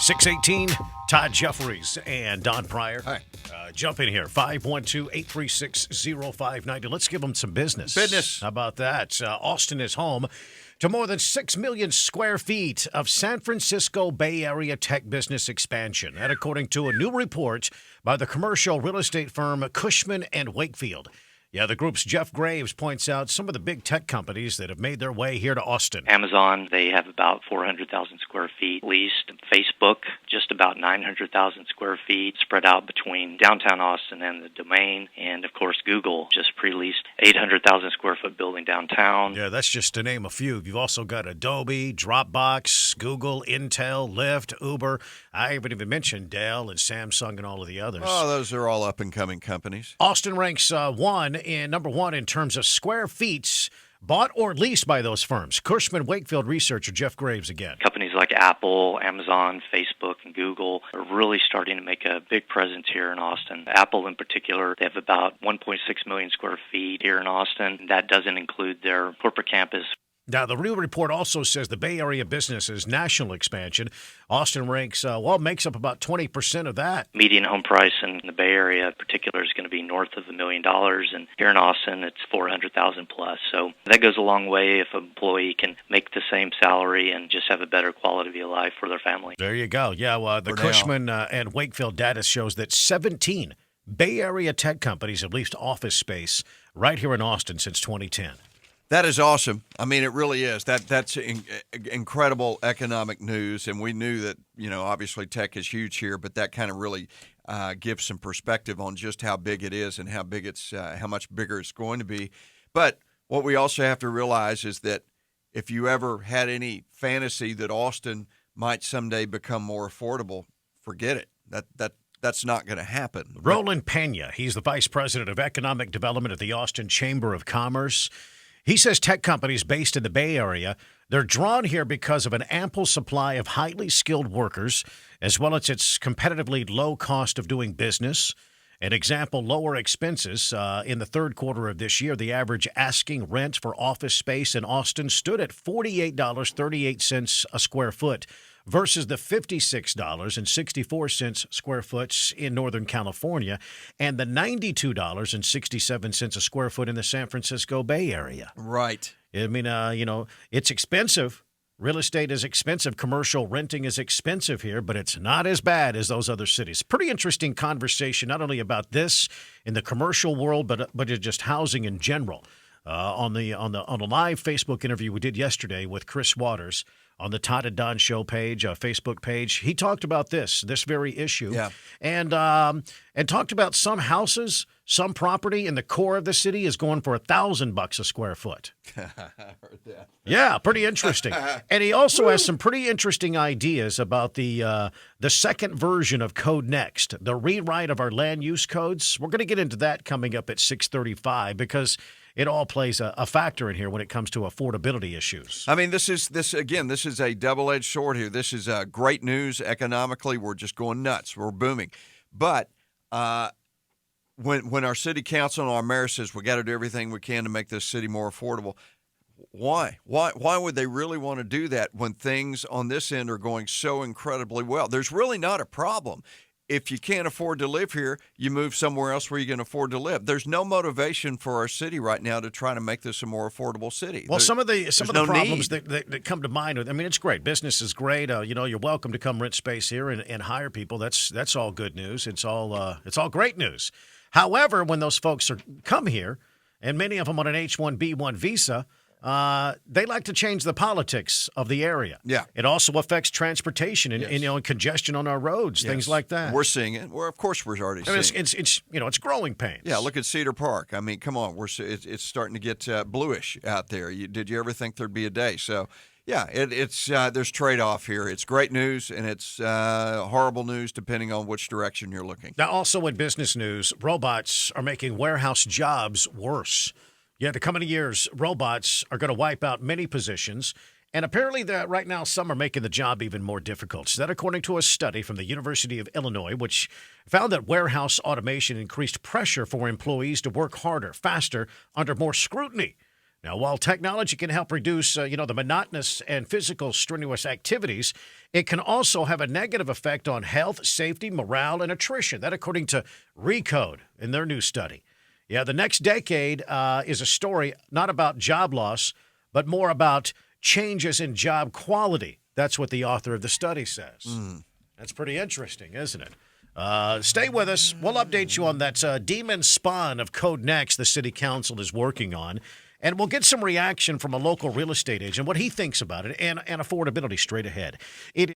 618, Todd Jeffries and Don Pryor. Hi. Jump in here, 512-836-0590. Let's give them some business. Business. How about that? Austin is home to more than 6 million square feet of San Francisco Bay Area tech business expansion. That according to a new report by the commercial real estate firm Cushman & Wakefield. Yeah, the group's Jeff Graves points out some of the big tech companies that have made their way here to Austin. Amazon, they have about 400,000 square feet leased. Facebook, just about 900,000 square feet spread out between downtown Austin and the Domain. And, of course, Google just pre-leased 800,000 square foot building downtown. Yeah, that's just to name a few. You've also got Adobe, Dropbox, Google, Intel, Lyft, Uber. I haven't even mentioned Dell and Samsung and all of the others. Oh, those are all up-and-coming companies. Austin ranks number one in terms of square feet bought or leased by those firms. Cushman Wakefield researcher Jeff Graves again. Companies like Apple, Amazon, Facebook, and Google are really starting to make a big presence here in Austin. Apple in particular, they have about 1.6 million square feet here in Austin. That doesn't include their corporate campus. Now, the real report also says the Bay Area business's national expansion. Austin ranks, makes up about 20% of that. Median home price in the Bay Area in particular is going to be north of $1 million, and here in Austin, it's $400,000 plus. So that goes a long way if an employee can make the same salary and just have a better quality of life for their family. There you go. Yeah, the Cushman and Wakefield data shows that 17 Bay Area tech companies have leased office space right here in Austin since 2010. That is awesome. I mean, it really is. That's incredible economic news, and we knew that, obviously tech is huge here, but that kind of really gives some perspective on just how big it is and how much bigger it's going to be. But what we also have to realize is that if you ever had any fantasy that Austin might someday become more affordable, forget it. That's not going to happen. Roland Pena, he's the Vice President of Economic Development at the Austin Chamber of Commerce. He says tech companies based in the Bay Area, they're drawn here because of an ample supply of highly skilled workers, as well as its competitively low cost of doing business. An example, lower expenses. In the third quarter of this year, the average asking rent for office space in Austin stood at $48.38 a square foot versus the $56.64 square foot in Northern California and the $92.67 a square foot in the San Francisco Bay Area. Right. I mean, it's expensive. Real estate is expensive. Commercial renting is expensive here, but it's not as bad as those other cities. Pretty interesting conversation, not only about this in the commercial world, but just housing in general. On the live Facebook interview we did yesterday with Chris Waters on the Todd and Don Show page, Facebook page, he talked about this very issue, and talked about some houses, some property in the core of the city is going for $1,000 a square foot. I heard that. Yeah, pretty interesting. And he also has some pretty interesting ideas about the second version of Code Next, the rewrite of our land use codes. We're going to get into that coming up at 6:35 because it all plays a factor in here when it comes to affordability issues. I mean, this is a double-edged sword here. This is great news economically. We're just going nuts. We're booming. But when our city council and our mayor says we got to do everything we can to make this city more affordable, why would they really want to do that when things on this end are going so incredibly well? There's really not a problem. If you can't afford to live here, you move somewhere else where you can afford to live. There's no motivation for our city right now to try to make this a more affordable city. Well, some of the problems that come to mind, I mean, it's great. Business is great. You're welcome to come rent space here and hire people. That's all good news. It's all great news. However, when those folks come here, and many of them on an H-1B1 visa, they like to change the politics of the area. Yeah. It also affects transportation and congestion on our roads, things like that. We're seeing it. Of course, we're already seeing it. It's growing pains. Yeah, look at Cedar Park. I mean, come on, it's starting to get bluish out there. Did you ever think there'd be a day? So, yeah, it's there's trade-off here. It's great news, and it's horrible news depending on which direction you're looking. Now, also in business news, robots are making warehouse jobs worse. Yeah, the coming years, robots are going to wipe out many positions, and apparently right now some are making the job even more difficult. So that according to a study from the University of Illinois, which found that warehouse automation increased pressure for employees to work harder, faster, under more scrutiny. Now, while technology can help reduce, the monotonous and physical strenuous activities, it can also have a negative effect on health, safety, morale, and attrition. That, according to Recode in their new study. Yeah, the next decade is a story not about job loss, but more about changes in job quality. That's what the author of the study says. That's pretty interesting, isn't it? Stay with us. We'll update you on that demon spawn of Code Next the city council is working on. And we'll get some reaction from a local real estate agent, what he thinks about it, and affordability straight ahead.